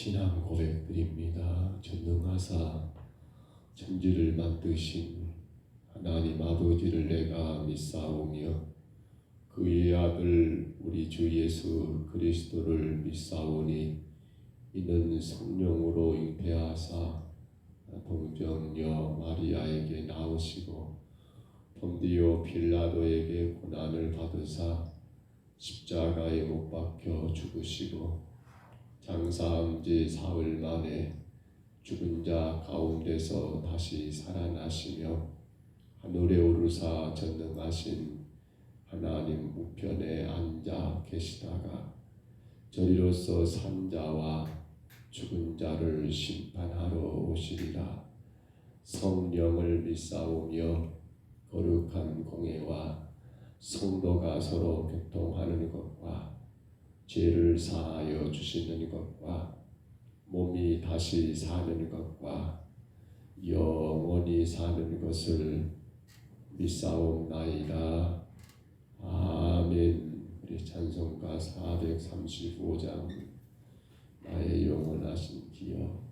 신앙 고백드립니다. 전능하사 천지를 만드신 하나님 아버지를 내가 믿사오며 그의 아들 우리 주 예수 그리스도를 믿사오니 이는 성령으로 잉태하사 동정녀 마리아에게 나오시고 본디오 빌라도에게 고난을 받으사 십자가에 못 박혀 죽으시고 장사한 지 사흘 만에 죽은 자 가운데서 다시 살아나시며 하늘에 오르사 전능하신 하나님 우편에 앉아 계시다가 저리로서 산 자와 죽은 자를 심판하러 오시리라. 성령을 믿사오며 거룩한 공예와 성도가 서로 교통하는 것과 죄를 사하여 주시는 것과 몸이 다시 사는 것과 영원히 사는 것을 믿사옵나이다. 아멘. 우리 찬송가 435장 나의 영원하신 기여.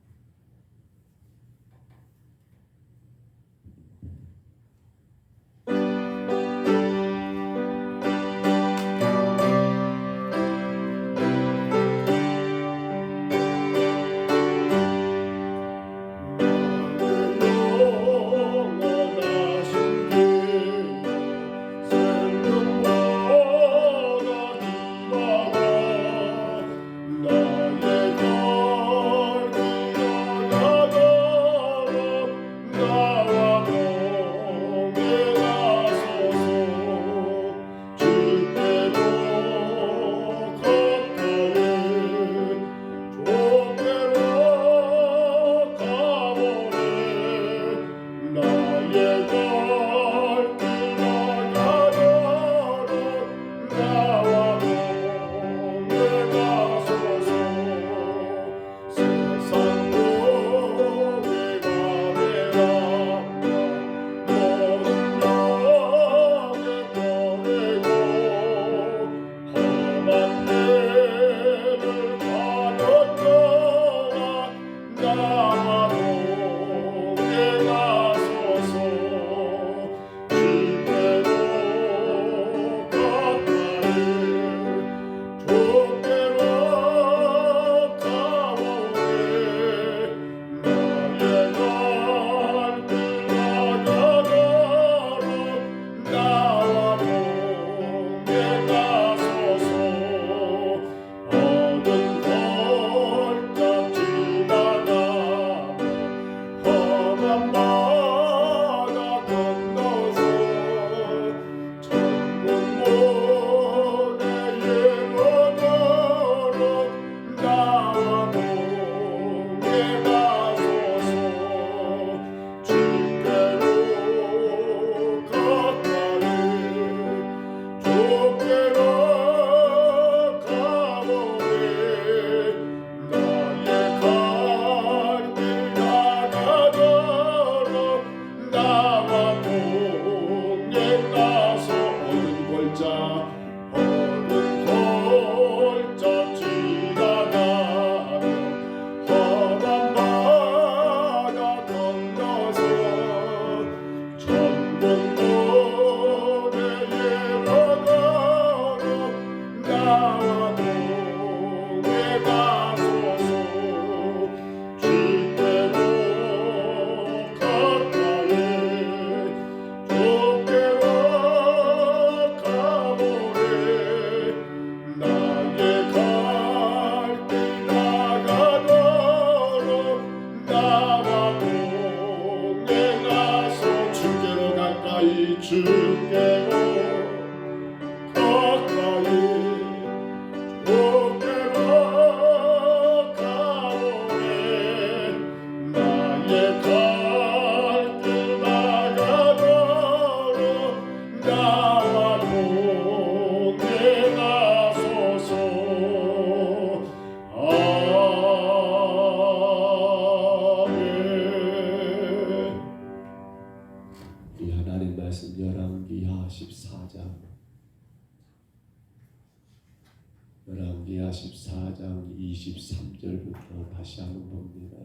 열왕기하 14장 23절부터 다시 한번 봅니다.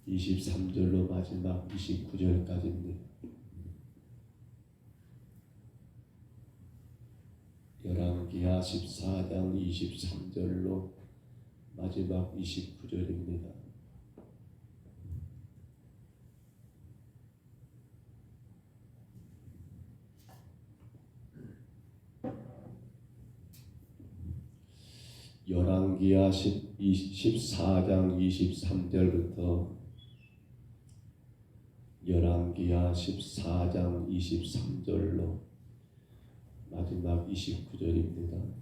23절로 마지막 29절까지입니다. 열왕기하 14장 23절로 마지막 29절입니다. 열왕기하 14장 23절부터 열왕기하 14장 23절로 마지막 29절입니다.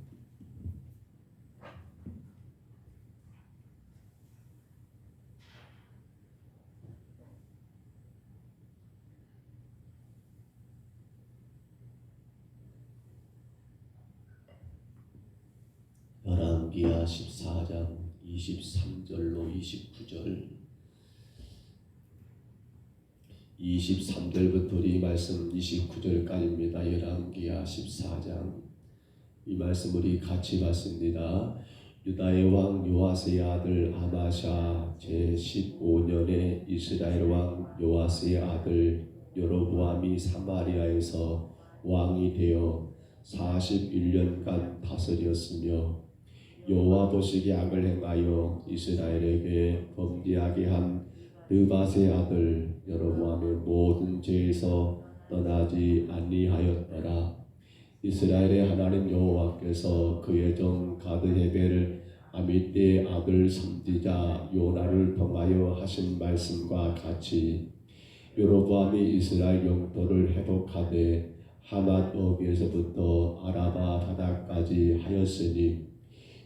열왕기하 14장 23절로 29절 23절부터 우리 말씀 29절까지입니다. 열왕기하 14장 이 말씀 우리 같이 봤습니다. 유다의 왕 요아스의 아들 아마샤 제15년에 이스라엘 왕 요아스의 아들 여로보암이 사마리아에서 왕이 되어 41년간 다스렸으며 여호와 보시기에 악을 행하여 이스라엘에게 범죄하게 한 느밧의 아들 여로보암의 모든 죄에서 떠나지 아니하였더라. 이스라엘의 하나님 여호와께서 그의 종 가드헤벨 아미떼의 아들 선지자 요나를 통하여 하신 말씀과 같이 여로보암이 이스라엘 영토를 회복하되 하맛 어귀에서부터 아라바 바다까지 하였으니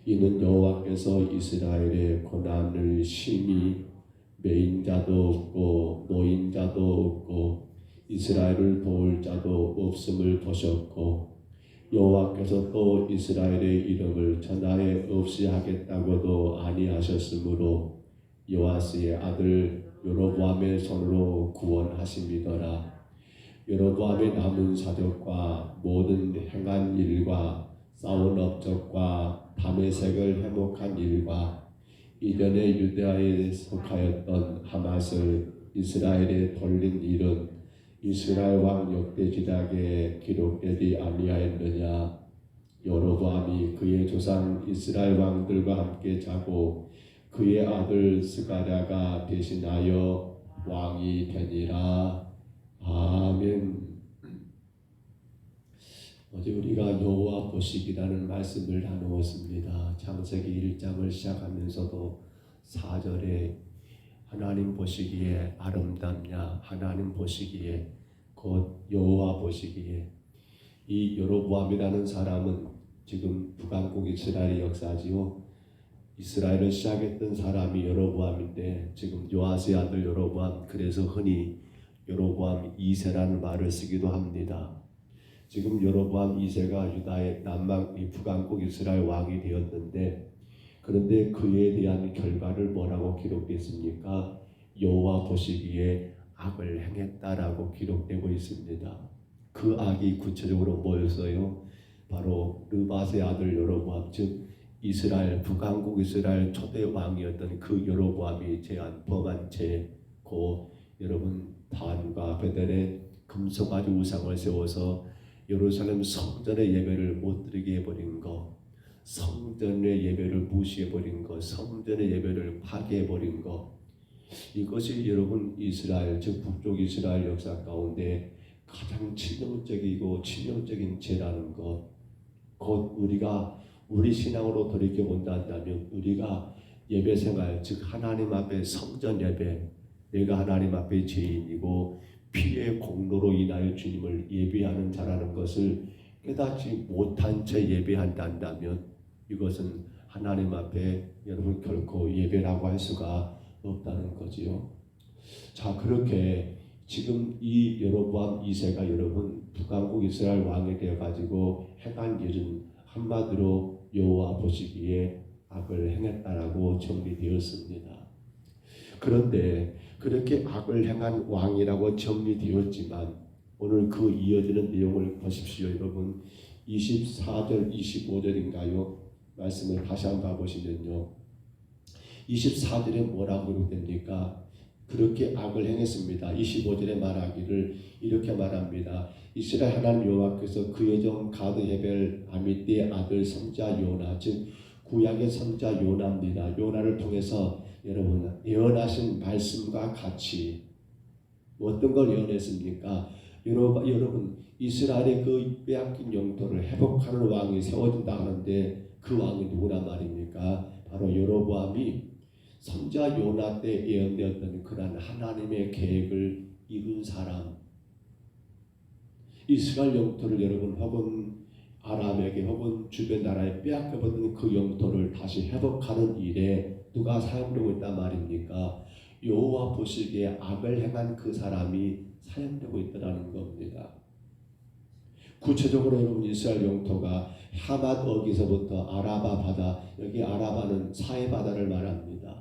이는 여호와께서 이스라엘의 고난을 심히 매인 자도 없고 노인 자도 없고 이스라엘을 도울 자도 없음을 보셨고 여호와께서 또 이스라엘의 이름을 천하에 없이 하겠다고도 아니하셨으므로 요아스의 아들 여로보암의 손으로 구원하심이더라. 여로보암의 남은 사적과 모든 행한 일과 싸운 업적과 다메섹을 회복한 일과 이전에 유다에 속하였던 하맛을 이스라엘에 돌린 일은 이스라엘 왕 역대지략에 기록되지 아니하였느냐. 여로보암이 그의 조상 이스라엘 왕들과 함께 자고 그의 아들 스가랴가 대신하여 왕이 되니라. 아멘. 어제 우리가 여호와 보시기라는 말씀을 나누었습니다. 창세기 1장을 시작하면서도 4절에 하나님 보시기에 아름답냐, 하나님 보시기에 곧 여호와 보시기에. 이 여로보암이라는 사람은 지금 북왕국 이스라엘의 역사지요. 이스라엘을 시작했던 사람이 여로보암인데 지금 요아스의 아들 여로보암, 그래서 흔히 여로보암 2세라는 말을 쓰기도 합니다. 지금 여로보암 2세가 유다의 남방 북왕국 이스라엘 왕이 되었는데, 그런데 그에 대한 결과를 뭐라고 기록됐습니까? 여호와 보시기에 악을 행했다라고 기록되고 있습니다. 그 악이 구체적으로 뭐였어요? 바로 느밧의 아들 여로보암, 즉 이스라엘 북왕국 이스라엘 초대 왕이었던 그 여로보암이 범한 죄, 여러분 단과 베델에 금송아지 우상을 세워서 예루살렘 성전의 예배를 못 드리게 해버린 것, 성전의 예배를 무시해버린 것, 성전의 예배를 파괴해버린 것, 이것이 여러분 이스라엘, 즉 북쪽 이스라엘 역사 가운데 가장 치명적이고 치명적인 죄라는 것. 곧 우리 신앙으로 돌이켜본다 한다면 우리가 예배생활, 즉 하나님 앞에 성전 예배, 내가 하나님 앞에 죄인이고 피의 공로로 인하여 주님을 예배하는 자라는 것을 깨닫지 못한 채 예배한다면 이것은 하나님 앞에 여러분 결코 예배라고 할 수가 없다는 거지요. 자, 그렇게 지금 이 여로보암 2세가 여러분 북왕국 이스라엘 왕이 되어가지고 행한 일은 한마디로 여호와 보시기에 악을 행했다라고 정리되었습니다. 그런데 그렇게 악을 행한 왕이라고 정리되었지만 오늘 그 이어지는 내용을 보십시오. 여러분 24절 25절인가요? 말씀을 다시 한번 봐보시면요. 24절에 뭐라고 기록됩니까? 그렇게 악을 행했습니다. 25절에 말하기를 이렇게 말합니다. 이스라엘 하나님 여호와께서 그의 종 가드 헤벨 아미떼의 아들 선자 요나, 즉 구약의 선자 요나입니다. 요나를 통해서 여러분 예언하신 말씀과 같이 어떤 걸 예언했습니까? 여러분 이스라엘의 그 빼앗긴 영토를 회복하는 왕이 세워진다 하는데 그 왕이 누구란 말입니까? 바로 여로보암이 선자 요나 때 예언되었던 그러한 하나님의 계획을 이룬 사람, 이스라엘 영토를 여러분 혹은 아람에게 혹은 주변 나라에 빼앗겨버린 그 영토를 다시 회복하는 일에 누가 사용되고 있단 말입니까? 여호와 보시기에 악을 행한 그 사람이 사용되고 있다는 겁니다. 구체적으로 여러분 이스라엘 영토가 하맛 어기서부터 아라바 바다, 여기 아라바는 사해 바다를 말합니다.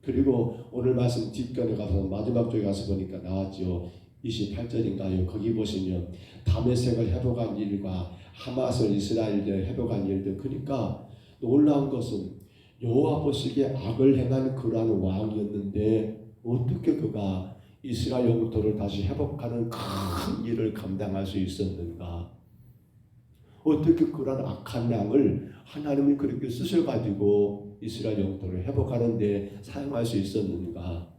그리고 오늘 말씀 뒷편에 가서 마지막 쪽에 가서 보니까 나왔죠. 28절인가요? 거기 보시면 다메섹을 회복한 일과 하맛을 이스라엘에 회복한 일들. 그러니까 놀라운 것은 여호와 보시기에 악을 행한 그러한 왕이었는데 어떻게 그가 이스라엘 영토를 다시 회복하는 큰 일을 감당할 수 있었는가? 어떻게 그러한 악한 양을 하나님이 그렇게 쓰셔가지고 이스라엘 영토를 회복하는 데 사용할 수 있었는가?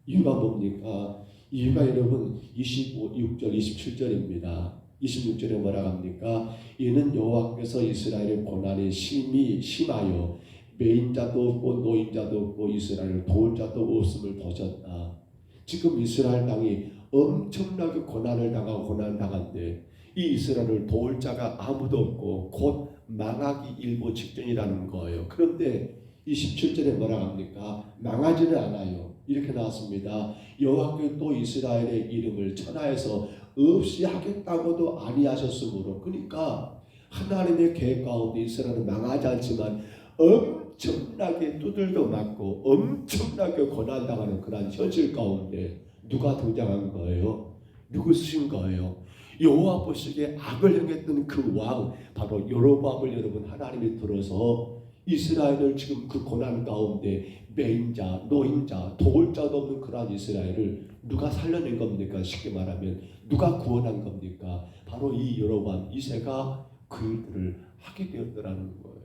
이유가 뭡니까? 이유가 여러분 26절 27절입니다. 26절에 뭐라 합니까? 이는 여호와께서 이스라엘의 고난이 심하여 매인자도 없고 노인자도 없고 이스라엘을 도울 자도 없음을 보셨다. 지금 이스라엘 땅이 엄청나게 고난을 당하고 고난당한데 이 이스라엘을 도울 자가 아무도 없고 곧 망하기 일보 직전이라는 거예요. 그런데 27절에 뭐라 합니까? 망하지는 않아요. 이렇게 나왔습니다. 여호와께서 또 이스라엘의 이름을 천하에서 없이 하겠다고도 아니하셨으므로, 그러니까 하나님의 계획 가운데 이스라엘은 망하지 않지만 엄청나게 두들겨 맞고 엄청나게 고난당하는 그런 현실 가운데 누가 등장한 거예요? 누구 쓰신 거예요? 여호와 보시기에 악을 행했던 그 왕, 바로 여로보암을 여러분 하나님이 들어서 이스라엘을 지금 그 고난 가운데 매인자, 노인자, 도울 자도 없는 그러한 이스라엘을 누가 살려낸 겁니까? 쉽게 말하면 누가 구원한 겁니까? 바로 이 여로보암 2세가 그 일들을 하게 되었더라는 거예요.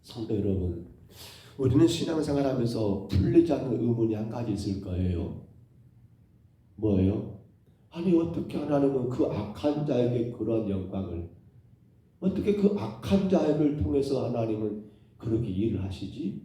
성도 여러분, 우리는 신앙생활하면서 풀리지 않는 의문이 한 가지 있을 거예요. 뭐예요? 아니 어떻게 하나님은 그 악한 자에게 그런 영광을, 어떻게 그 악한 자를 통해서 하나님은 그렇게 일을 하시지?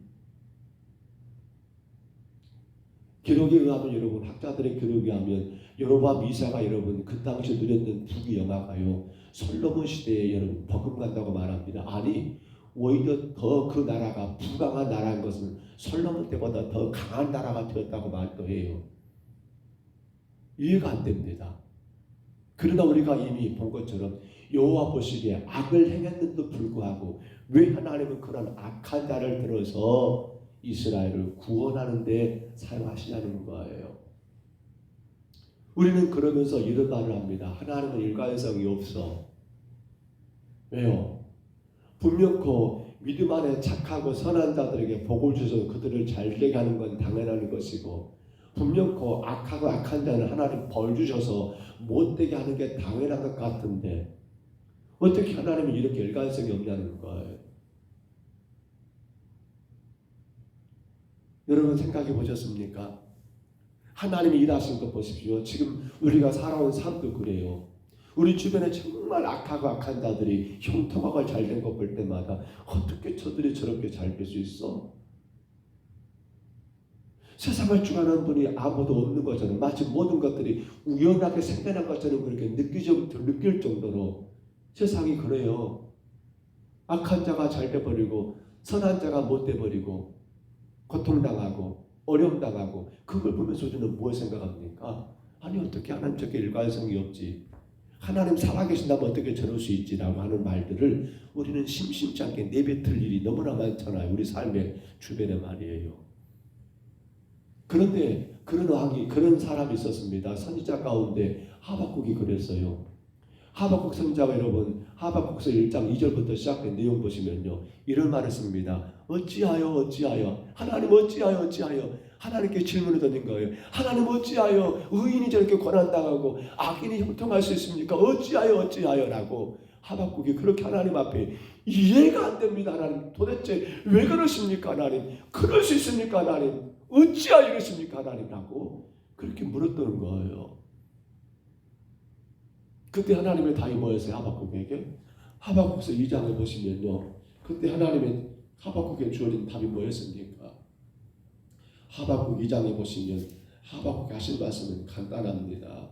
기록에 의하면 여러분, 학자들의 기록에 의하면 여로보암 2세가 여러분 그 당시 누렸던 부귀 영화가요, 솔로몬 시대에 여러분 버금간다고 말합니다. 아니 오히려 더 그 나라가 부강한 나라인 것은 솔로몬 때보다 더 강한 나라가 되었다고 말도 해요. 이해가 안 됩니다. 그러나 우리가 이미 본 것처럼 여호와 보시기에 악을 행했는데도 불구하고 왜 하나님은 그런 악한 자를 들어서 이스라엘을 구원하는 데 사용하시냐는 거예요. 우리는 그러면서 이런 말을 합니다. 하나님은 일관성이 없어. 왜요? 분명코 믿음 안에 착하고 선한 자들에게 복을 주셔서 그들을 잘되게 하는 건 당연한 것이고, 분명코 악하고 악한 자는 하나님 벌 주셔서 못되게 하는 게 당연한 것 같은데 어떻게 하나님은 이렇게 일관성이 없냐는 거예요. 여러분 생각해 보셨습니까? 하나님이 일하신 거 보십시오. 지금 우리가 살아온 삶도 그래요. 우리 주변에 정말 악하고 악한 자들이 형통하고 잘된 거 볼 때마다 어떻게 저들이 저렇게 잘 될 수 있어? 세상을 주관하는 분이 아무도 없는 것처럼, 마치 모든 것들이 우연하게 생겨난 것처럼 그렇게 느낄 정도로 세상이 그래요. 악한 자가 잘 돼버리고 선한 자가 못 돼버리고 고통당하고 어려움당하고, 그걸 보면서 우리는 뭘 생각합니까? 아니 어떻게 하나님 저게 일관성이 없지? 하나님 살아계신다면 어떻게 저럴 수 있지라고 하는 말들을 우리는 심심치 않게 내뱉을 일이 너무나 많잖아요. 우리 삶의 주변에 말이에요. 그런데 그런 왕이, 그런 사람이 있었습니다. 선지자 가운데 하박국이 그랬어요. 하박국 선지자가 여러분 하박국서 1장 2절부터 시작된 내용 보시면요, 이런 말을 씁니다. 어찌하여 하나님 어찌하여 하나님께 질문을 던진 거예요. 하나님 어찌하여 의인이 저렇게 고난당하고 악인이 형통할 수 있습니까? 어찌하여 라고 하박국이 그렇게 하나님 앞에 이해가 안 됩니다. 하나님 도대체 왜 그러십니까? 하나님 그럴 수 있습니까? 하나님 어찌하여 이러십니까? 하나님 라고 그렇게 물었던 거예요. 그때 하나님의 답이 뭐였어요? 하박국에게? 하박국서 2장을 보시면요, 그때 하나님의 하박국에 주어진 답이 뭐였습니까? 하박국 2장에 보시면 하박국이 하신 말씀은 간단합니다.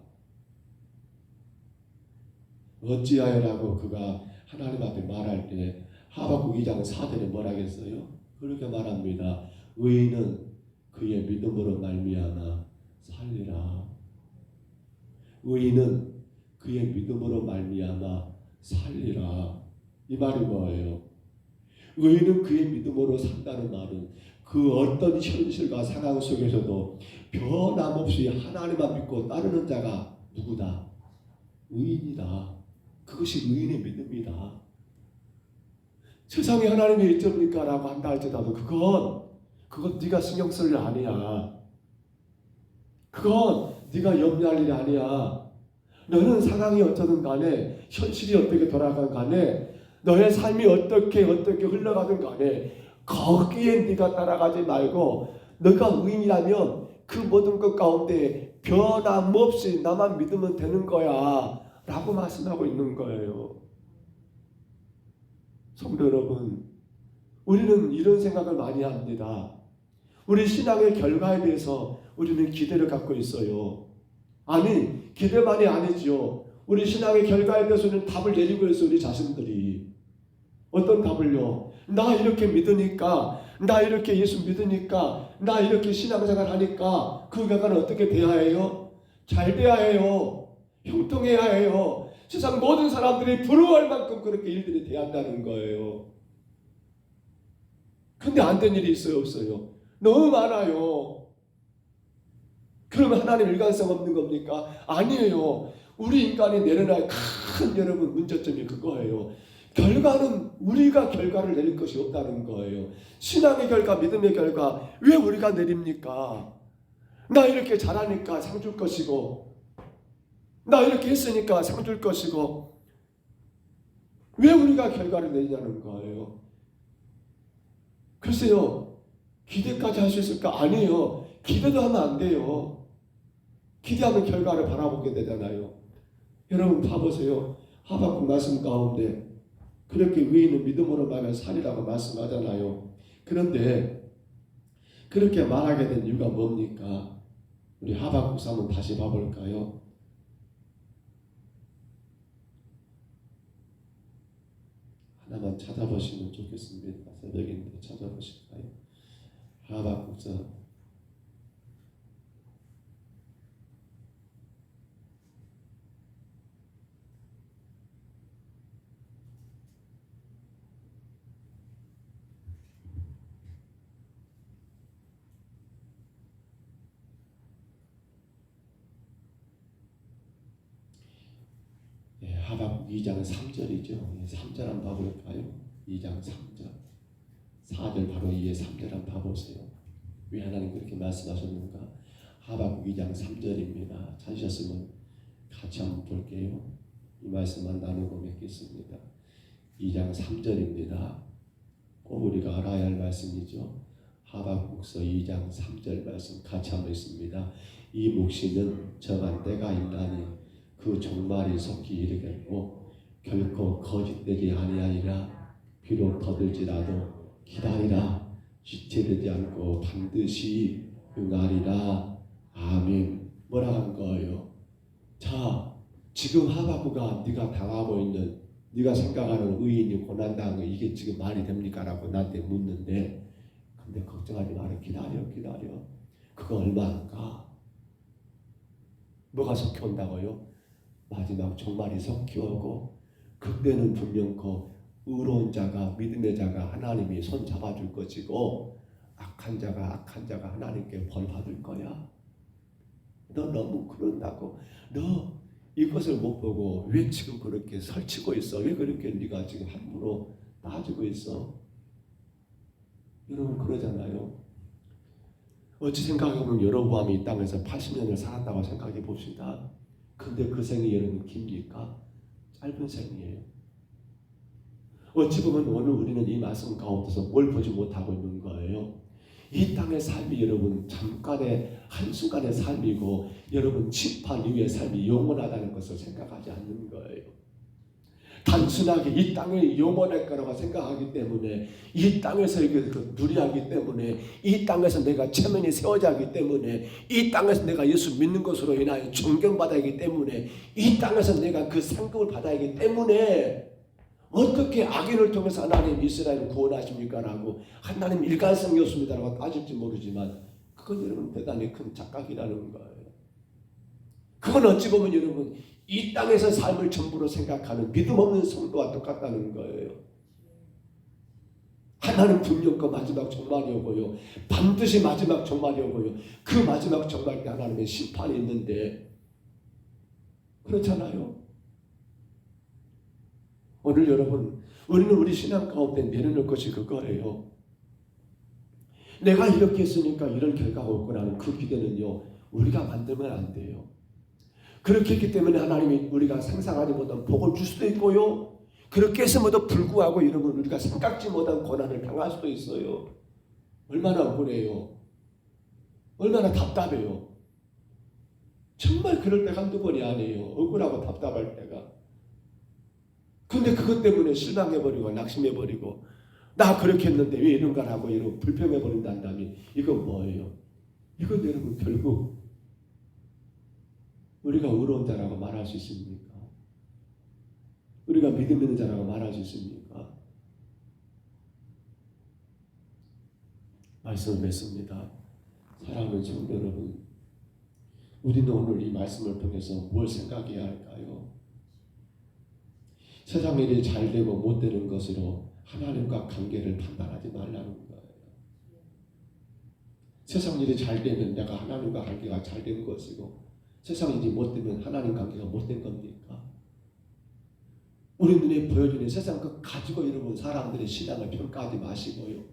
어찌하여라고 그가 하나님 앞에 말할 때 하박국 2장 4절에 뭐라겠어요? 그렇게 말합니다. 의인은 그의 믿음으로 말미암아 살리라. 의인은 그의 믿음으로 말미암아 살리라. 이 말이 뭐예요? 의인은 그의 믿음으로 산다는 말은 그 어떤 현실과 상황 속에서도 변함없이 하나님만 믿고 따르는 자가 누구다? 의인이다. 그것이 의인의 믿음이다. 세상에 하나님이 있습니까? 라고 한다 할지라도 그건 네가 신경 쓸 일 아니야. 그건 네가 염려할 일이 아니야. 너는 상황이 어쩌든 간에 현실이 어떻게 돌아가든 간에 너의 삶이 어떻게 흘러가든 간에 거기에 네가 따라가지 말고 너가 의인이라면 그 모든 것 가운데 변함없이 나만 믿으면 되는 거야 라고 말씀하고 있는 거예요. 성도 여러분, 우리는 이런 생각을 많이 합니다. 우리 신앙의 결과에 대해서 우리는 기대를 갖고 있어요. 아니, 기대만이 아니지요. 우리 신앙의 결과에 대해서는 답을 내리고 있어요. 우리 자신들이. 어떤 답을요? 나 이렇게 믿으니까, 나 이렇게 예수 믿으니까, 나 이렇게 신앙생활 하니까 그 결과는 어떻게 돼야 해요? 잘 돼야 해요. 형통해야 해요. 세상 모든 사람들이 부러워할 만큼 그렇게 일들이 돼야 한다는 거예요. 근데 안 된 일이 있어요, 없어요? 너무 많아요. 그러면 하나님 일관성 없는 겁니까? 아니에요. 우리 인간이 내려놔야 큰 여러분 문제점이 그거예요. 결과는 우리가 결과를 내릴 것이 없다는 거예요. 신앙의 결과, 믿음의 결과 왜 우리가 내립니까? 나 이렇게 잘하니까 상 줄 것이고, 나 이렇게 했으니까 상 줄 것이고, 왜 우리가 결과를 내리냐는 거예요. 글쎄요, 기대까지 할 수 있을까? 아니에요. 기대도 하면 안 돼요. 기대하면 결과를 바라보게 되잖아요. 여러분 봐보세요. 하박국 말씀 가운데 그렇게 의인은 믿음으로 말하면 살이라고 말씀하잖아요. 그런데 그렇게 말하게 된 이유가 뭡니까? 우리 하박국서 한번 다시 봐볼까요? 하나만 찾아보시면 좋겠습니다. 새벽인데 찾아보실까요? 하박국서 하박국 2장 3절이죠. 3절 한번 봐볼까요? 2장 3절 4절 바로 이에 3절 한번 봐보세요. 왜 하나님 그렇게 말씀하셨는가? 하박국 2장 3절입니다. 찾으셨으면 같이 한번 볼게요. 이 말씀만 나누고 맺겠습니다. 2장 3절입니다. 꼭 우리가 알아야 할 말씀이죠. 하박국서 2장 3절 말씀 같이 한번 읽습니다. 이 묵시는 정한 때가 있나니 그 종말이 속히 이르겠고 결코 거짓되지 아니하리라. 비록 더딜지라도 기다리라. 지체되지 않고 반드시 응하리라. 아멘. 뭐라 한 거예요? 자, 지금 하박국아 네가 당하고 있는, 네가 생각하는 의인이 고난당한 거 이게 지금 말이 됩니까? 라고 나한테 묻는데, 근데 걱정하지 마라. 기다려. 그거 얼마 안 가. 뭐가 속히 온다고요? 마지막 종말이 속히 오고 그때는 분명코 의로운 자가, 믿음의 자가 하나님이 손 잡아줄 것이고 악한 자가 하나님께 벌 받을 거야. 너 너무 그런다고 너 이것을 못 보고 왜 지금 그렇게 설치고 있어? 왜 그렇게 네가 지금 함부로 따지고 있어? 여러분 그러잖아요. 어찌 생각해보면 여로보암이 이 땅에서 80년을 살았다고 생각해 봅시다. 근데 그 생이 여러분 깁니까? 짧은 생이에요. 어찌 보면 오늘 우리는 이 말씀 가운데서 뭘 보지 못하고 있는 거예요. 이 땅의 삶이 여러분 잠깐의 한순간의 삶이고 여러분 심판 이후의 삶이 영원하다는 것을 생각하지 않는 거예요. 단순하게 이 땅이 영원할 거라고 생각하기 때문에 이 땅에서 이걸 누리하기 때문에 이 땅에서 내가 체면이 세워져 하기 때문에 이 땅에서 내가 예수 믿는 것으로 인하여 존경받아야 하기 때문에 이 땅에서 내가 그 상급을 받아야 하기 때문에 어떻게 악인을 통해서 하나님 이스라엘을 구원하십니까? 라고 하나님 일관성이었습니다 라고 따질지 모르지만 그건 여러분 대단히 큰 착각이라는 거예요. 그건 어찌 보면 여러분 이 땅에서 삶을 전부로 생각하는 믿음 없는 성도와 똑같다는 거예요. 하나님 분명 그 마지막 종말이 오고요. 반드시 마지막 종말이 오고요. 그 마지막 종말 때 하나님의 심판이 있는데 그렇잖아요. 오늘 여러분 우리는 우리 신앙 가운데 내려놓을 것이 그거예요. 내가 이렇게 했으니까 이런 결과가 올 거라는 그 기대는요. 우리가 만들면 안 돼요. 그렇게 했기 때문에 하나님이 우리가 상상하지 못한 복을 줄 수도 있고요. 그렇게 했음에도 불구하고 여러분 우리가 생각지 못한 고난을 당할 수도 있어요. 얼마나 억울해요. 얼마나 답답해요. 정말 그럴 때가 한두 번이 아니에요. 억울하고 답답할 때가. 근데 그것 때문에 실망해버리고 낙심해버리고 나 그렇게 했는데 왜 이런 걸 하고 이러고 불평해버린다면 이건 뭐예요? 이건 여러분 결국 우리가 의로운 자라고 말할 수 있습니까? 우리가 믿음 있는 자라고 말할 수 있습니까? 말씀을 맺습니다. 사랑하는 성도 여러분, 우리는 오늘 이 말씀을 통해서 뭘 생각해야 할까요? 세상 일이 잘 되고 못 되는 것으로 하나님과 관계를 판단하지 말라는 거예요. 세상 일이 잘 되면 내가 하나님과 관계가 잘 된 것이고 세상 일이 못 되면 하나님 관계가 못 된 겁니까? 우리 눈에 보여주는 세상 그 가지고 여러분 사람들의 신앙을 평가하지 마시고요.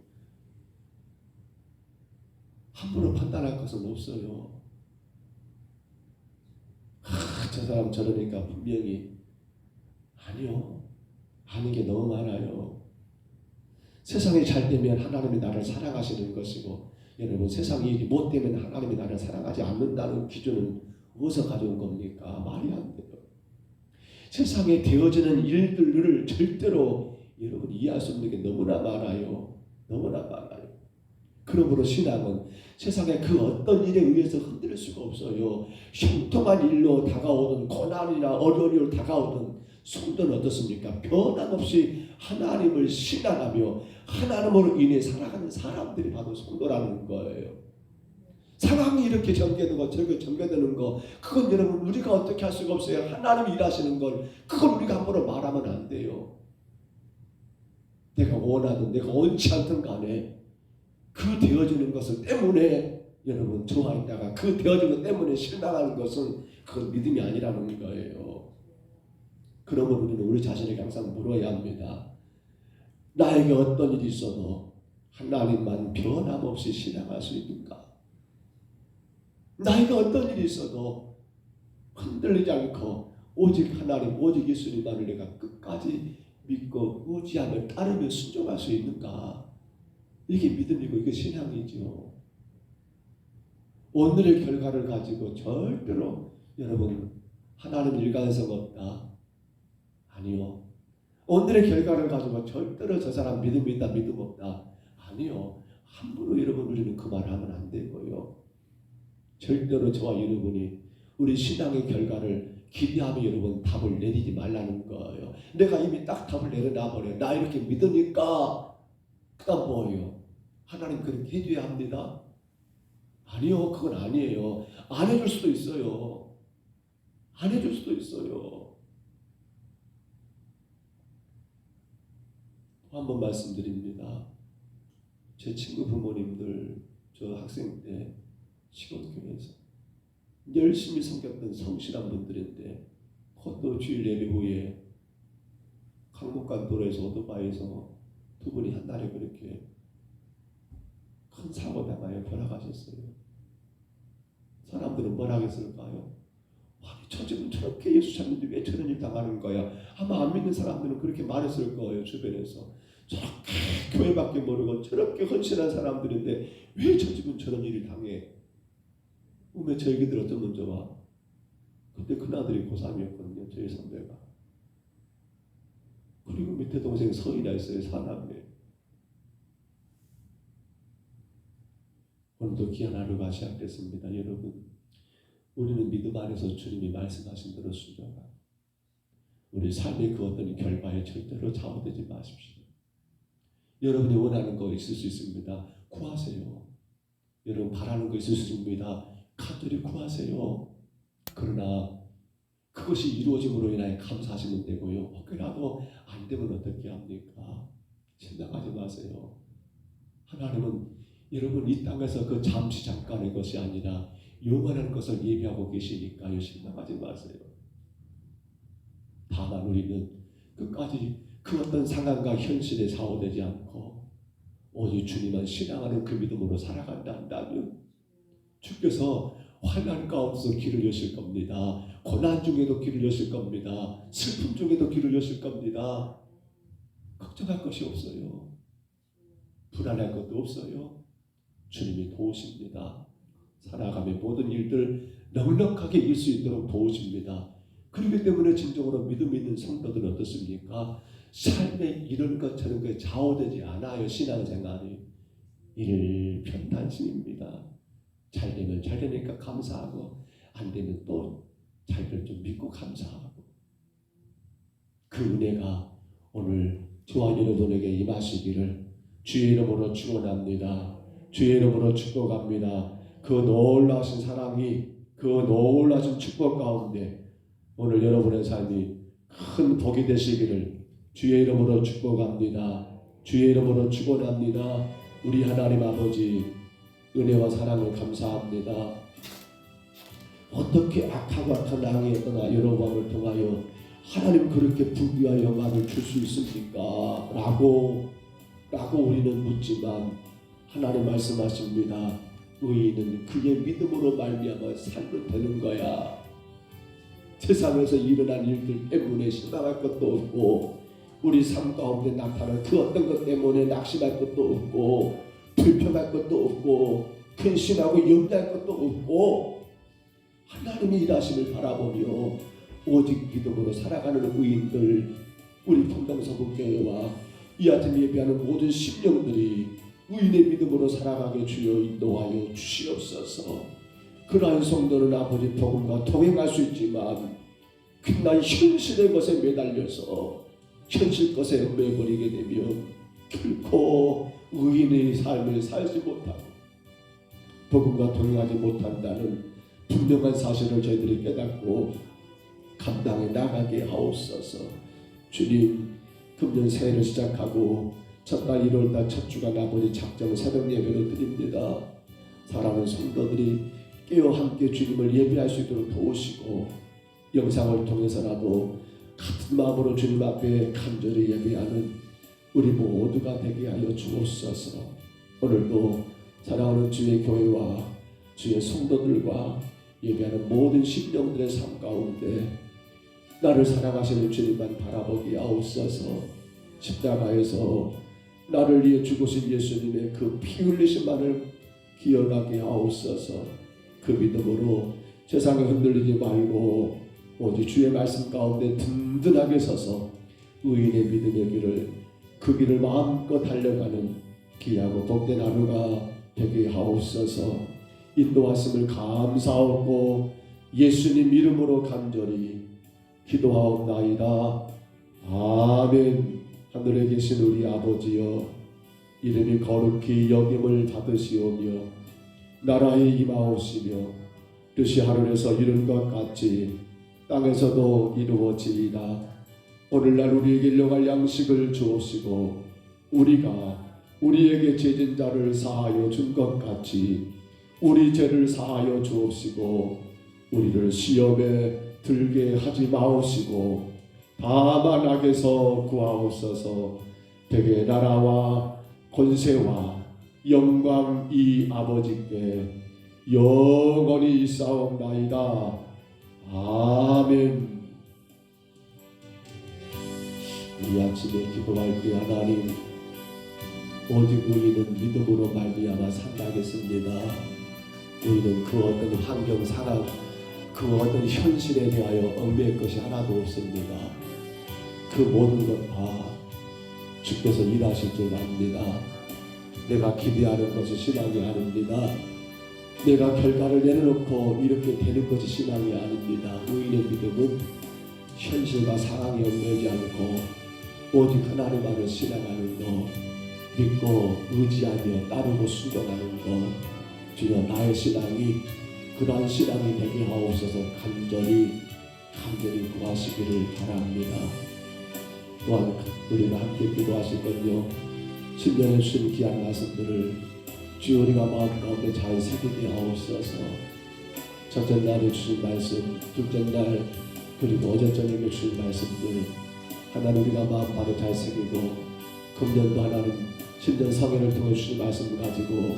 함부로 판단할 것은 없어요. 저 사람 저러니까 분명히 아니요. 아는 게 너무 많아요. 세상이 잘 되면 하나님이 나를 사랑하시는 것이고 여러분 세상 일이 못 되면 하나님이 나를 사랑하지 않는다는 기준은 어디서 가져온 겁니까? 말이 안 돼요. 세상에 되어지는 일들을 절대로 여러분 이해할 수 없는 게 너무나 많아요. 너무나 많아요. 그러므로 신앙은 세상의 그 어떤 일에 의해서 흔들릴 수가 없어요. 형통한 일로 다가오든 고난이나 어려움이 다가오든 성도는 어떻습니까? 변함없이 하나님을 신앙하며 하나님으로 인해 살아가는 사람들이 바로 성도라는 거예요. 상황이 이렇게 전개되고 저렇게 전개되는 거 그건 여러분 우리가 어떻게 할 수가 없어요. 하나님이 일하시는 걸 그걸 우리가 함부로 말하면 안 돼요. 내가 원하든 내가 원치 않든 간에 그 되어지는 것을 때문에 여러분 좋아했다가 그 되어지는 것 때문에 실망하는 것은 그건 믿음이 아니라는 거예요. 그러면 우리는 우리 자신에게 항상 물어야 합니다. 나에게 어떤 일이 있어도 하나님만 변함없이 신앙할 수 있는가? 나에게 어떤 일이 있어도 흔들리지 않고 오직 하나님, 오직 예수님만을 내가 끝까지 믿고 의지하며 따르며 순종할 수 있는가? 이게 믿음이고 이게 신앙이죠. 오늘의 결과를 가지고 절대로 여러분 하나님 일관성 없다. 아니요. 오늘의 결과를 가지고 절대로 저 사람 믿음 있다 믿음 없다. 아니요. 함부로 여러분 우리는 그 말을 하면 안 되고요. 절대로 저와 여러분이 우리 신앙의 결과를 기대하며 여러분 답을 내리지 말라는 거예요. 내가 이미 딱 답을 내려놔버려요. 나 이렇게 믿으니까 그 다음 뭐예요? 하나님 그렇게 해줘야 합니다. 아니요. 그건 아니에요. 안 해줄 수도 있어요. 안 해줄 수도 있어요. 한 번 말씀드립니다. 제 친구 부모님들 저 학생 때 시골교회에서 열심히 섬겼던 성실한 분들인데 또 주일 예배 후에 강북간 도로에서 오토바이에서 두 분이 한 날에 그렇게 큰 사고 당하여 돌아가셨어요. 사람들은 뭐라 하겠을까요? 아니 저 집은 저렇게 예수 찾는데 왜 저런 일 당하는 거야? 아마 안 믿는 사람들은 그렇게 말했을 거예요. 주변에서 저렇게 교회밖에 모르고 저렇게 헌신한 사람들인데 왜 저 집은 저런 일을 당해? 왜 저 얘기들 어쩌면 좋아? 그때 큰아들이 고3이었거든요. 저희 선배가. 그리고 밑에 동생 서희라 있어요. 사남매. 오늘도 귀한 하루가 시작됐습니다. 여러분, 우리는 믿음 안에서 주님이 말씀하신 대로 순종하고 우리 삶의 그 어떤 결과에 절대로 좌우되지 마십시오. 여러분이 원하는 거 있을 수 있습니다. 구하세요. 여러분 바라는 거 있을 수 있습니다. 간절히 구하세요. 그러나 그것이 이루어짐으로 인하여 감사하시면 되고요. 혹여라도 안 되면 어떻게 합니까? 생각하지 마세요. 하나님은 여러분 이 땅에서 그 잠시 잠깐의 것이 아니라 영원한 것을 예비하고 계시니까요. 생각하지 마세요. 다만 우리는 끝까지 그 어떤 상황과 현실에 좌우되지 않고 오직 주님만 신앙하는 그 믿음으로 살아간다 한다면 주께서 환난 가운데서 길을 여실 겁니다. 고난 중에도 길을 여실 겁니다. 슬픔 중에도 길을 여실 겁니다. 걱정할 것이 없어요. 불안할 것도 없어요. 주님이 도우십니다. 살아가며 모든 일들 넉넉하게 이길 수 있도록 도우십니다. 그렇기 때문에 진정으로 믿음 있는 성도들은 어떻습니까? 삶에 이런 것처럼 그 좌우되지 않아요. 신앙생활이 일편단심입니다. 잘 되면 잘 되니까 감사하고 안 되면 또 잘 될 줄 믿고 감사하고 그 은혜가 오늘 저와 여러분에게 임하시기를 주의 이름으로 축원합니다. 주의 이름으로 축복합니다. 그 놀라신 사랑이 그 놀라신 축복 가운데 오늘 여러분의 삶이 큰 복이 되시기를 주의 이름으로 축복합니다. 주의 이름으로 축원합니다. 우리 하나님 아버지 은혜와 사랑을 감사합니다. 어떻게 악하고 악한 왕의 어떤 여로보암을 통하여 하나님 그렇게 부귀와 영광을 줄 수 있습니까? 라고 우리는 묻지만 하나님 말씀하십니다. 의인은 그의 믿음으로 말미암아 살면 되는 거야. 세상에서 일어난 일들 때문에 실망할 것도 없고 우리 삶 가운데 나타난 그 어떤 것 때문에 낙심할 것도 없고 불평할 것도 없고 근심하고 염려할 것도 없고 하나님이 일하심을 바라보며 오직 믿음으로 살아가는 의인들 우리 풍당서구교회와 이 아침 예배하는 모든 심령들이 의인의 믿음으로 살아가게 주여 인도하여 주시옵소서. 그러한 성도는 아버지 복음과 동행할 수 있지만 그날 현실의 것에 매달려서 현실 것에 얽매버리게 되면 결코 의인의 삶을 살지 못하고 복음과 동행하지 못한다는 분명한 사실을 저희들이 깨닫고 감당해 나가게 하옵소서. 주님, 금년 새해를 시작하고 첫달 1월달 첫 주간 아버지 작정 새벽 예배로 드립니다. 사랑하는 성도들이 깨어 함께 주님을 예배할 수 있도록 도우시고 영상을 통해서라도 같은 마음으로 주님 앞에 간절히 예배하는 우리 모두가 되게 하여 주옵소서. 오늘도 사랑하는 주의 교회와 주의 성도들과 예배하는 모든 심령들의 삶 가운데 나를 사랑하시는 주님만 바라보게 하옵소서. 십자가에서 나를 위해 죽으신 예수님의 그 피 흘리심만을 기억하게 하옵소서. 그 믿음으로 세상에 흔들리지 말고 오직 주의 말씀 가운데 든든하게 서서 의인의 믿음의 길을 그 길을 마음껏 달려가는 귀하고 복된 하루가 되게 하옵소서. 인도하심을 감사하고 예수님 이름으로 간절히 기도하옵나이다. 아멘. 하늘에 계신 우리 아버지여, 이름이 거룩히 여김을 받으시오며 나라에 임하옵시며 뜻이 하늘에서 이룬 것 같이 땅에서도 이루어지리이다. 오늘날 우리에게 일용할 양식을 주옵시고 우리가 우리에게 죄진 자를 사하여 준 것 같이 우리 죄를 사하여 주옵시고 우리를 시험에 들게 하지 마옵시고 다만 악에서 구하옵소서. 대개 나라와 권세와 영광이 아버지께 영원히 있사옵나이다. 아멘. 이 아침에 기도할 때 하나님, 오직 우리는 믿음으로 말미암아 산다겠습니다. 우리는 그 어떤 환경 상황, 그 어떤 현실에 대하여 얽매일 것이 하나도 없습니다. 그 모든 것 다 주께서 일하실 줄 압니다. 내가 기대하는 것이 신앙이 아닙니다. 내가 결과를 내려놓고 이렇게 되는 것이 신앙이 아닙니다. 우리의 믿음은 현실과 상황에 얽매이지 않고 오직 하나님만을 신앙하는 것, 믿고 의지하며 따르고 순종하는 것. 주여, 나의 신앙이 그러한 신앙이 되게 하옵소서. 간절히 구하시기를 바랍니다. 또한 우리가 함께 기도하실 건요, 신년에 주신 귀한 말씀들을 주여 우리가 마음 가운데 잘 새기게 하옵소서. 첫째 날에 주신 말씀, 둘째 날 그리고 어제 저녁에 주신 말씀들 하나님 우리가 마음마다 잘 새기고, 금년도 하나님 신년 성회를 통해 주신 말씀을 가지고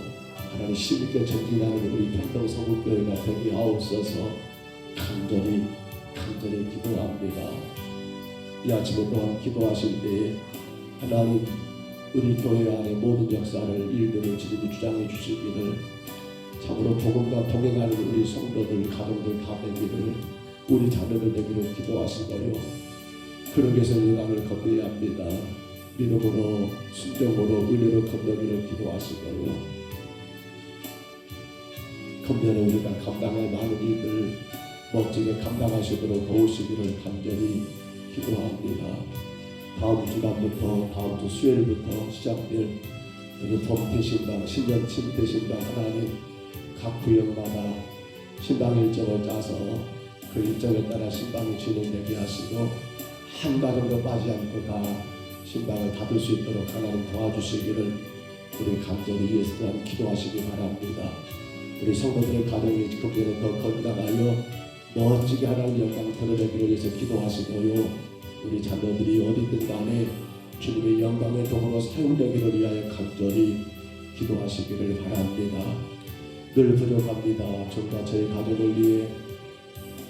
하나님 힘있게 전진하는 우리 평동성북교회가 되게 하옵소서. 간절히 기도합니다. 이 아침에 또한 기도하실 때에 하나님 우리 교회 안에 모든 역사를 일들을 주님이 주장해 주시기를, 참으로 복음과 동행하는 우리 성도들 가정들 다 되기를, 우리 자녀들 되기를 기도하시고요. 그러기 위해서 영광을 건너야 합니다. 믿음으로 순종으로 은혜로 건너기를 기도하시고요. 금년에 우리가 감당할 많은 일들 멋지게 감당하시도록 도우시기를 간절히 기도합니다. 다음 주간부터 다음 주 수요일부터 시작될 범태신방 신년 침태신방 하나님 각 구역마다 신방 일정을 짜서 그 일정에 따라 신방이 진행되게 하시고, 한 가정도 빠지 않고 다 신방을 닫을 수 있도록 하나님 도와주시기를 우리 간절히 위해서 또한 기도하시기 바랍니다. 우리 성도들의 가정이 금년에 더 건강하여 멋지게 하나님 영광 드러내기를 위해서 기도하시고요. 우리 자녀들이 어디든 간에 주님의 영광의 도구로 사용되기를 위하여 간절히 기도하시기를 바랍니다. 늘 부족합니다. 저와 저희 가정을 위해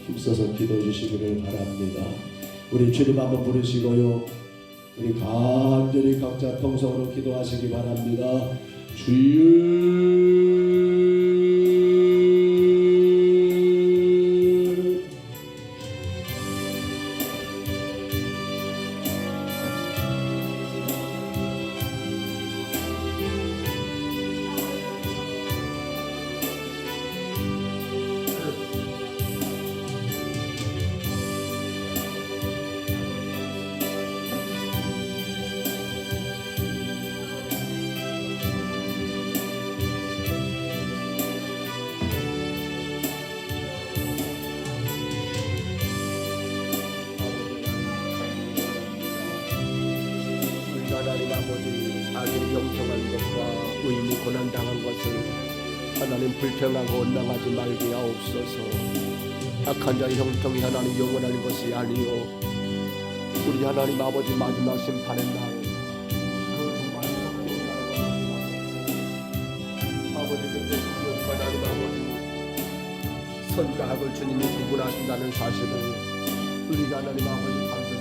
힘써서 기도해 주시기를 바랍니다. 우리 주님 한번 부르시고요, 우리 간절히 각자 통성으로 기도하시기 바랍니다. 주여. 하나님 아버지, 악의 영통한 것과 의인이 고난당한 것을 하나님 불평하고 원망하지 말게 하옵소서. 악한 자의 형통이 하나님 영원한 것이 아니요, 우리 하나님 아버지 마지막 심판의 날 아버지, 그때 하나님 아버지 선과 악을 주님이 구분하신다는 사실을 우리가 하나님 아버지 반드시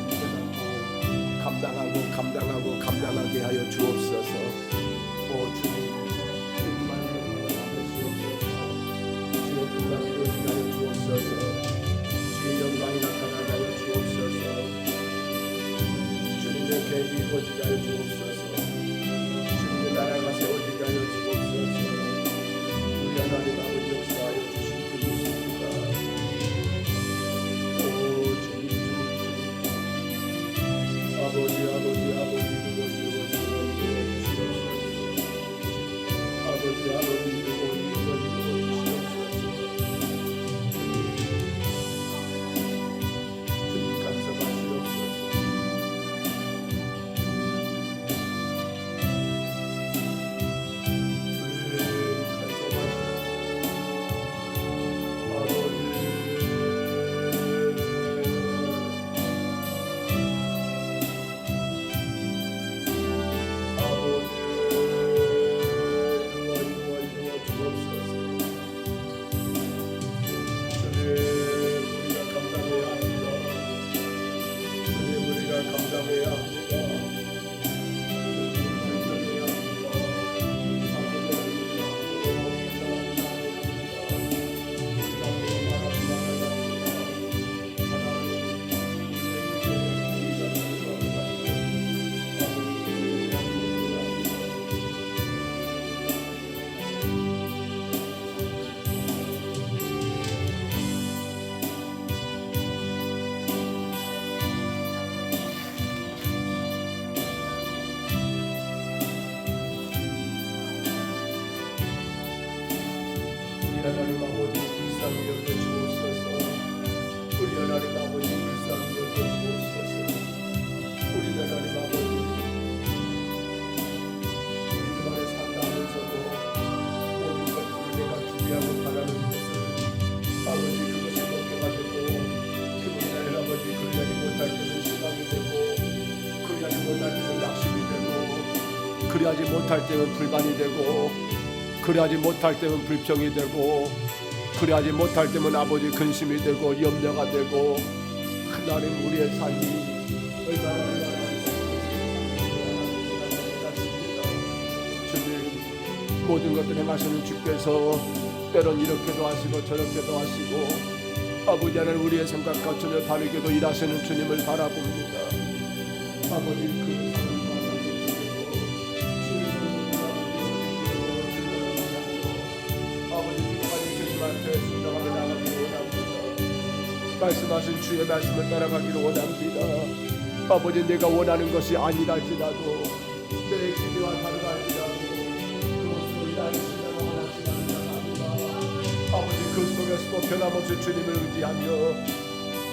감당하게 하여 주옵소서. 오 주님, 주님만을 받으시옵소서. 주의 뜻과 이루어지게 하여 주옵소서. 주의 영광이 나타나게 하여 주옵소서. 주님의 계획이 이루어지게 하여 주옵소서. 주님의 나라가 세워지게 하여 주옵소서. 우리 하나님 아버지 역사하여 주신 그 모습입니다. 오 주님, 아버지 주님 감사하시옵소서. 하나님 아버지 불쌍히 여겨주옵소서. 우리 하나님 아버지 불쌍히 여겨주옵소서. 우리 하나님 아버지 우리만의 산다면서도 모든 것들을 내가 준비하고 바라는 것을 아버지 그것이 목표가 되고 그분이 나를 아버지 그리하지 못할 때는 실망이 되고 그리하지 못할 때는 낙심이 되고 그리하지 못할 때는 불만이 되고 그리하지 못할 때는 불평이 되고 그리하지 못할 때는 아버지 근심이 되고 염려가 되고 하나님 우리의 삶이 얼마나 주님 모든 것들 행하시는 주께서 때론 이렇게도 하시고 저렇게도 하시고 아버지 하나님 우리의 생각과 전혀 다르게도 일하시는 주님을 바라봅니다. 아버지 그 말씀하신 주의 말씀을 따라가기를 원합니다. 아버지 내가 원하는 것이 아니라 할지라도 내 기대와 다르다 할지라도 그것으로 일하는 신앙을 원하지 않는 자가 아버지 그 속에서도 변함없이 주님을 의지하며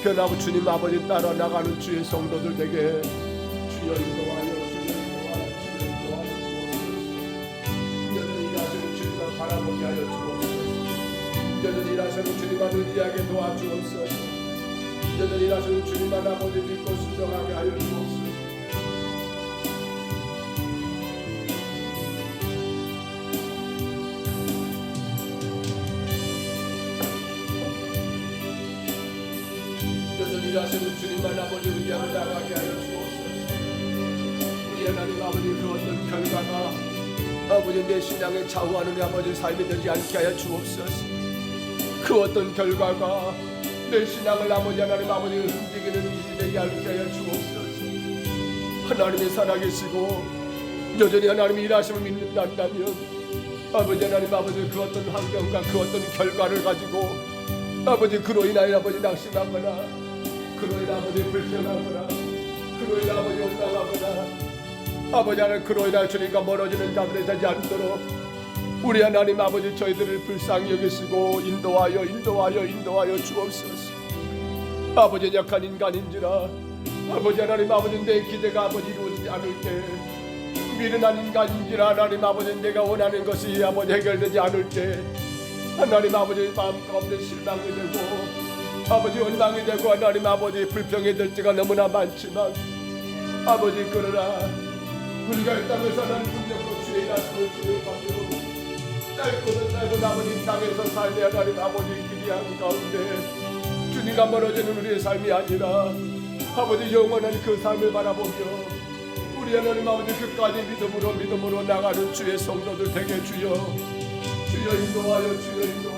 변함없이 주님 아버지 따라 나가는 주의 성도들 되게 주여 인도하여 주여 인도하여 주여 인도하여 주옵소서. 여전히 일하시는 주님을 바라보게 하여 주옵소서. 여전히 일하시는 주님만 의지하게 도와주옵소서. 여전히 일하시는 주님만 아버지 믿고 순종하게 하여 주옵소서. 여전히 일하시는 주님만 아버지 의지하고 나가게 하여 주옵소서. 우리 하나님 아버지 그 어떤 결과가 아버지 내 신앙에 좌우하는 아버지 삶이 되지 않게 하여 주옵소서. 그 어떤 결과가 내 신앙을 아버지 하나님 아버지 흔들기는 일이 되게 하여 주옵소서. 하나님이 살아계시고 여전히 하나님이 일하심을 믿는다 한다면 아버지 하나님 아버지 그 어떤 환경과 그 어떤 결과를 가지고 아버지 그로 인하여 아버지 낙심하거나 그로 인하여 아버지 불평하거나 그로 인하여 아버지 원망하거나 아버지 하나님 그로 인하여 주님과 멀어지는 자들이 되지 않도록 우리 하나님 아버지 저희들을 불쌍히 여기시고 인도하여 주옵소서. 아버지 약한 인간인지라 아버지 하나님 아버지 내 기대가 아버지 이루어지지 않을 때 미련한 인간인지라 하나님 아버지 내가 원하는 것이 아버지 해결되지 않을 때 하나님 아버지 마음 가운데 실망이 되고 아버지 원망이 되고 하나님 아버지 불평이 될 때가 너무나 많지만 아버지 그러나 우리가 이 땅에서 하나님 분명히 주의 일하심을 기억하며 짧고는 짧은 아버지 땅에서 삶의 하나님 아버지 기대하는 가운데 주님과 멀어지는 우리의 삶이 아니라 아버지 영원한 그 삶을 바라보며 우리 하나님 아버지 끝까지 믿음으로 나가는 주의 성도들 되게 주여 인도하여 주옵소서.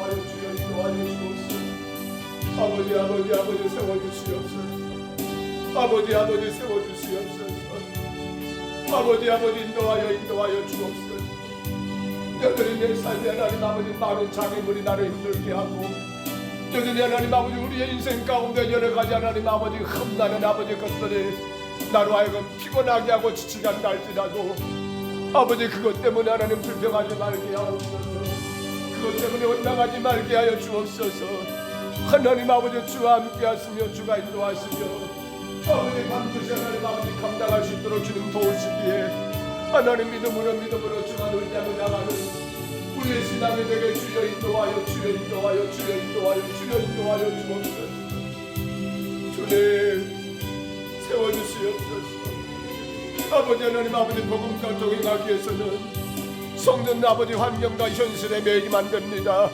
아버지 세워주시옵소서. 아버지 세워주시옵소서. 아버지 인도하여 주옵소서. 여전히 내 삶에 하나님 아버지 많은 장애물이 나를 힘들게 하고 여전히 하나님 아버지 우리의 인생 가운데 여러 가지 하나님 아버지 흠나는 아버지 것들이 나로 하여금 피곤하게 하고 지치게 한다 할지라도 아버지 그것 때문에 하나님 불평하지 말게 하옵소서. 그것 때문에 원망하지 말게 하여 주옵소서. 하나님 아버지 주와 함께 하시며 주가 인도하시며 아버지 반드시 하나님 아버지 감당할 수 있도록 주님 도우시기에 하나님 믿음으로 주만 의지하고 나가는 우리의 신앙이 되게 주여 인도하여 주옵소서. 주님 세워주시옵소서. 아버지 하나님 아버지 복음과 동행하기 위해서는 성전 아버지 환경과 현실에 매이면 안 됩니다.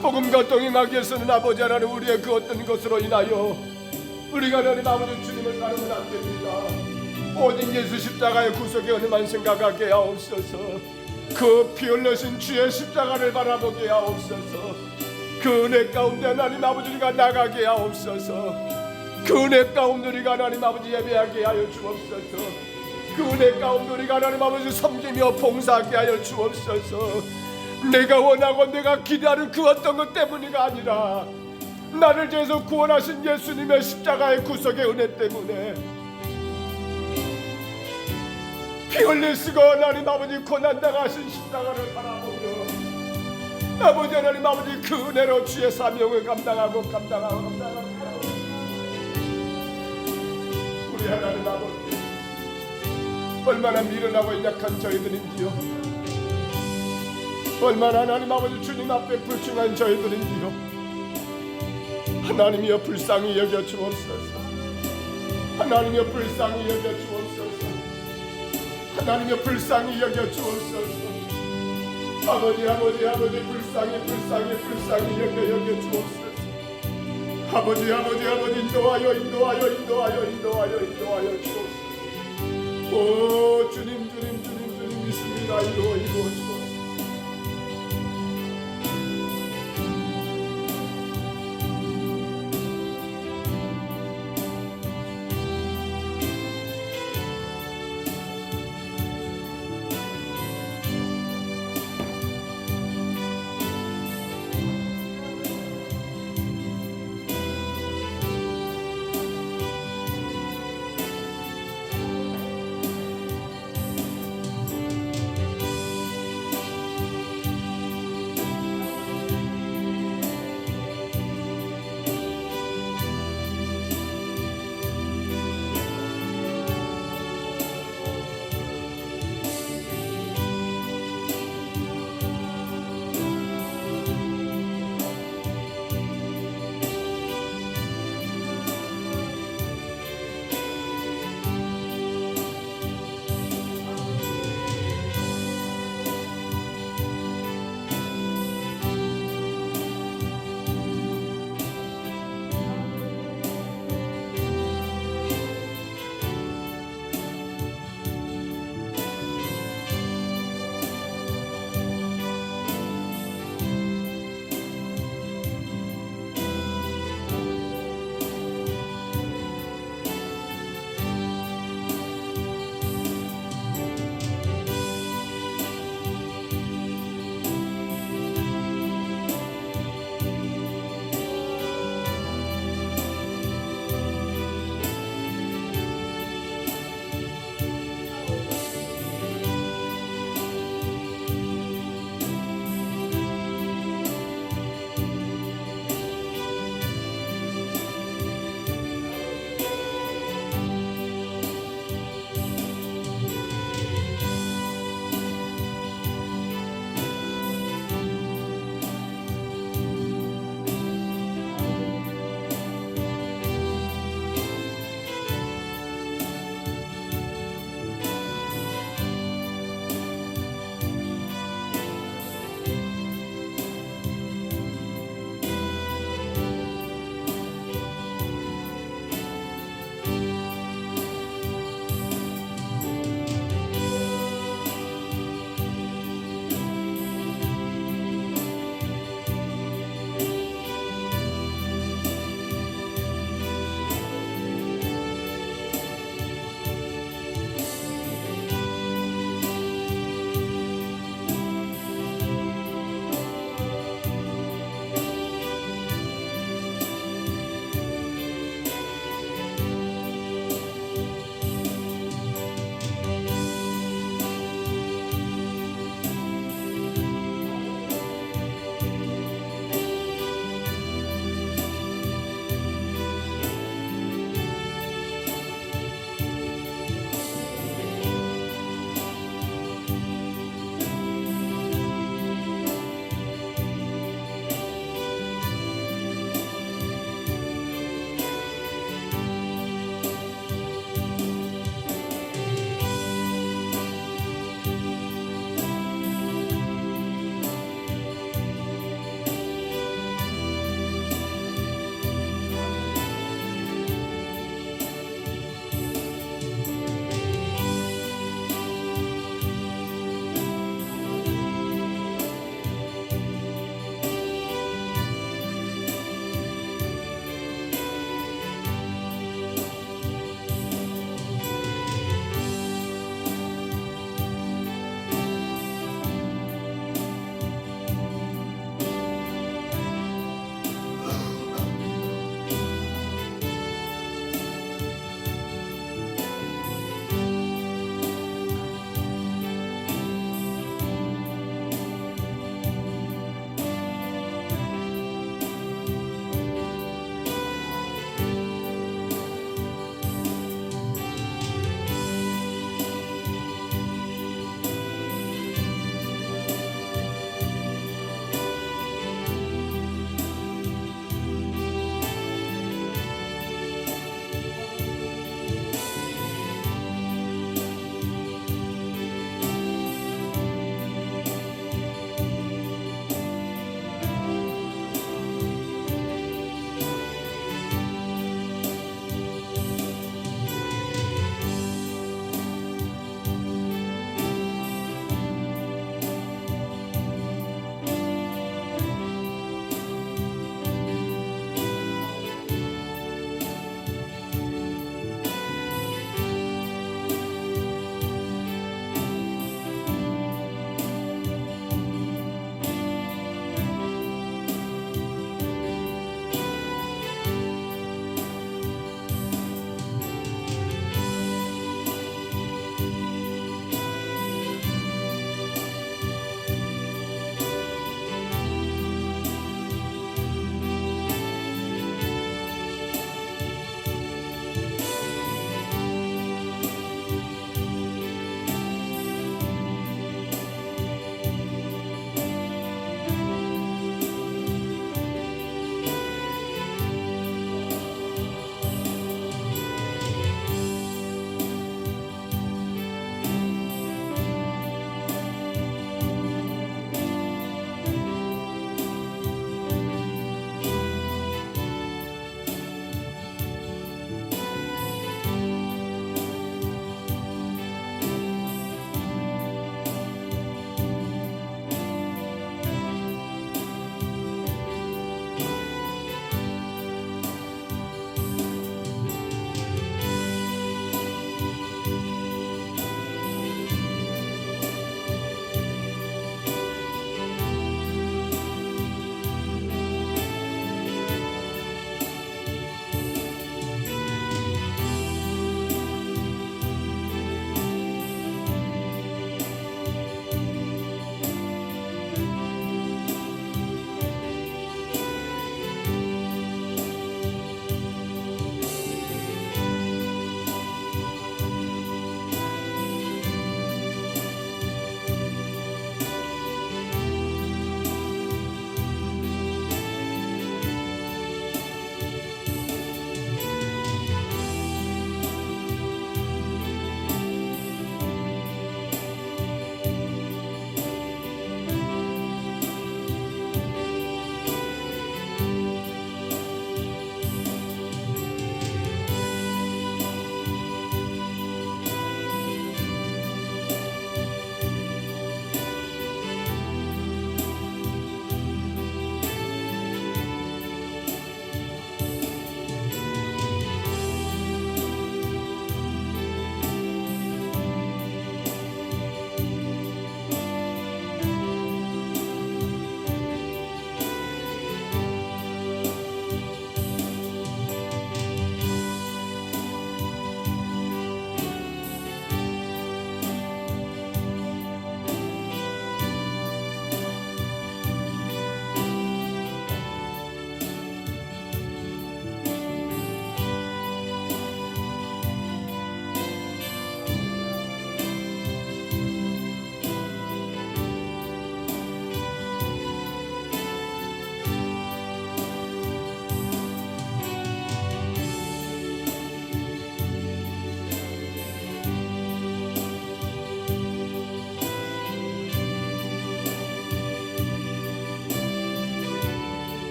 복음과 동행하기 위해서는 아버지 하나님 우리의 그 어떤 것으로 인하여 우리가 하나님 아버지 주님을 따르면 안 됩니다. 오직 예수 십자가의 구속의 은혜만 생각하게 하옵소서. 그 피 흘리신 주의 십자가를 바라보게 하옵소서. 그 은혜 가운데 하나님 아버지 우리가 나가게 하옵소서. 그 은혜 가운데 우리가 하나님 아버지 예배하게 하여 주옵소서. 그 은혜 가운데 우리가 하나님 아버지 섬기며 봉사하게 하여 주옵소서. 내가 원하고 내가 기대하는 그 어떤 것 때문이가 아니라 나를 죄에서 구원하신 예수님의 십자가의 구속의 은혜 때문에 피 흘리시고 하나님 아버지 고난당하신 십자가를 바라보며 아버지 하나님 아버지 그 은혜로 주의 사명을 감당하고 우리 하나님 아버지 얼마나 미련하고 약한 저희들인지요, 얼마나 하나님 아버지 주님 앞에 불충한 저희들인지요. 하나님이여 불쌍히 여겨 주옵소서. 하나님이여 불쌍히 여겨 주옵소서. 하나님이여 불쌍히 여겨 주옵소서. 아버지 불쌍히 여겨 주옵소서. 아버지 인도하여